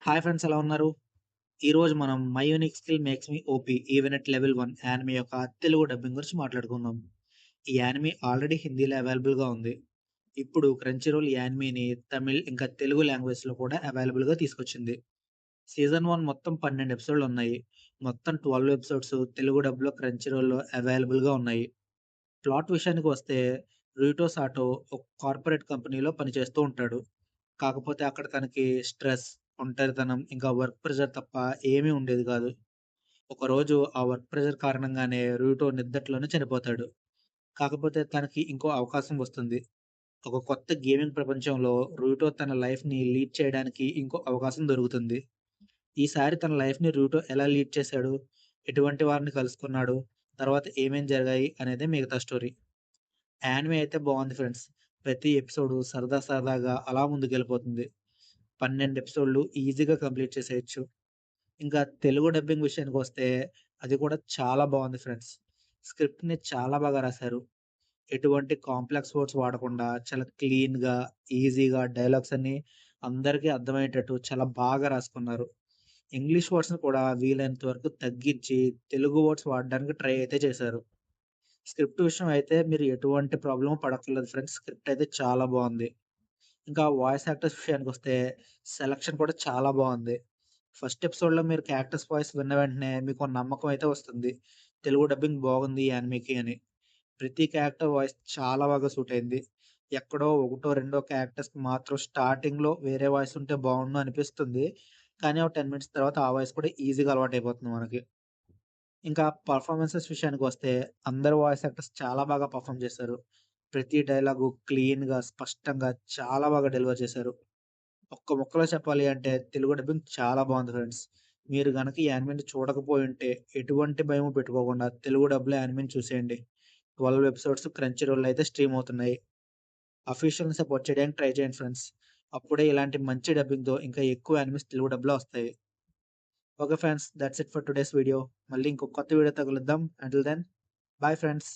Hi friends, ఎలా ఉన్నారు? ఈరోజు మనం 'my unique skill makes me OP even at level 1' anime యొక్క తెలుగు డబ్బింగ్ గురించి మాట్లాడుకుందాం. ఈ యానిమే ఆల్రెడీ హిందీలో అవైలబుల్‌గా ఉంది. ఇప్పుడు క్రంచీరోల్ ఈ యానిమేని తమిళ్ ఇంకా తెలుగు లాంగ్వేజ్‌లో కూడా అవైలబుల్‌గా తీసుకొచ్చింది. సీజన్ 1 మొత్తం 12 ఎపిసోడ్‌లున్నాయి. మొత్తం 12 ఎపిసోడ్స్ తెలుగు డబ్‌లో క్రంచీరోల్‌లో అవైలబుల్‌గా ఉన్నాయి. ప్లాట్ విషయానికి వస్తే, రూటో సాటో ఒక కార్పొరేట్ కంపెనీలో పనిచేస్తూ ఉంటాడు. కాకపోతే అక్కడ తనకి స్ట్రెస్, ఒంటరితనం, ఇంకా వర్క్ ప్రెషర్ తప్ప ఏమీ ఉండేది కాదు. ఒకరోజు ఆ వర్క్ ప్రెషర్ కారణంగానే రూటో నిద్దట్లోనే చనిపోతాడు. కాకపోతే తనకి ఇంకో అవకాశం వస్తుంది. ఒక కొత్త గేమింగ్ ప్రపంచంలో రూటో తన లైఫ్‌ని లీడ్ చేయడానికి ఇంకో అవకాశం దొరుకుతుంది. ఈసారి తన లైఫ్‌ని రూటో ఎలా లీడ్ చేశాడు? ఎటువంటి వారిని కలుసుకున్నాడు? తర్వాత ఏమేం జరిగాయి అనేదే మిగతా స్టోరీ. యానిమే అయితే బావుంది ఫ్రెండ్స్. ప్రతి ఎపిసోడు సరదాగా అలా ముందుకెళ్ళిపోతుంది. 12 ఎపిసోడ్‌లు ఈజీగా కంప్లీట్ చేసేయొచ్చు. ఇంకా తెలుగు డబ్బింగ్ విషయానికొస్తే అది కూడా చాలా బావుంది ఫ్రెండ్స్. స్క్రిప్ట్‌ని చాలా బాగా రాశారు. ఎటువంటి కాంప్లెక్స్ వర్డ్స్ వాడకుండా చాలా క్లీన్‌గా, ఈజీగా డైలాగ్స్ అన్నీ అందరికీ అర్థమయ్యేటట్టు చాలా బాగా రాసుకున్నారు. ఇంగ్లీష్ వర్డ్స్‌ని కూడా వీలైనంత వరకు తగ్గించి తెలుగు వర్డ్స్ వాడడానికి ట్రై అయితే చేశారు. స్క్రిప్ట్ విషయం అయితే మీరు ఎటువంటి ప్రాబ్లమ్ పడక్కర్లేదు ఫ్రెండ్స్. స్క్రిప్ట్ అయితే చాలా బావుంది. ఇంకా వాయిస్ యాక్టర్స్ విషయానికొస్తే సెలక్షన్ కూడా చాలా బావుంది. ఫస్ట్ ఎపిసోడ్‌లో మీరు క్యారెక్టర్స్ వాయిస్ విన్న వెంటనే మీకో నమ్మకం అయితే వస్తుంది. తెలుగు డబ్బింగ్ బాగుంది ఈ యానిమేకి అని. ప్రతి క్యారెక్టర్ వాయిస్ చాలా బాగా సూట్ అయింది. ఎక్కడో ఒకటో, రెండో క్యారెక్టర్స్‌కి మాత్రం స్టార్టింగ్‌లో వేరే వాయిస్ ఉంటే బావుండు అనిపిస్తుంది. కానీ ఒక 10 మినిట్స్ తర్వాత ఆ వాయిస్ కూడా ఈజీగా అలవాటయిపోతుంది మనకి. ఇంకా పెర్ఫార్మన్సెస్ విషయానికొస్తే అందరూ వాయిస్ యాక్టర్స్ చాలా బాగా పెర్ఫార్మ్ చేశారు. ప్రతి డైలాగు క్లీన్‌గా, స్పష్టంగా చాలా బాగా డెలివర్ చేశారు. ఒక్క ముక్కలో చెప్పాలి అంటే తెలుగు డబ్బింగ్ చాలా బావుంది ఫ్రెండ్స్. మీరు గనక ఈ యానిమేని చూడకపోయుంటే ఎటువంటి భయము పెట్టుకోకుండా తెలుగు డబ్‌లో యానిమేని చూసేయండి. 12 ఎపిసోడ్స్ క్రంచీ రోల్‌లో అయితే స్ట్రీమ్ అవుతున్నాయి. అఫీషియల్‌ని సపోర్ట్ చేయడానికి ట్రై చేయండి ఫ్రెండ్స్. అప్పుడే ఇలాంటి మంచి డబ్బింగ్‌తో ఇంకా ఎక్కువ యానిమేస్ తెలుగు డబ్‌లో వస్తాయి. Okay friends, that's it for today's video. మళ్ళీ ఇంకో కొత్త వీడియోతో కలుద్దాం. Until then, bye friends.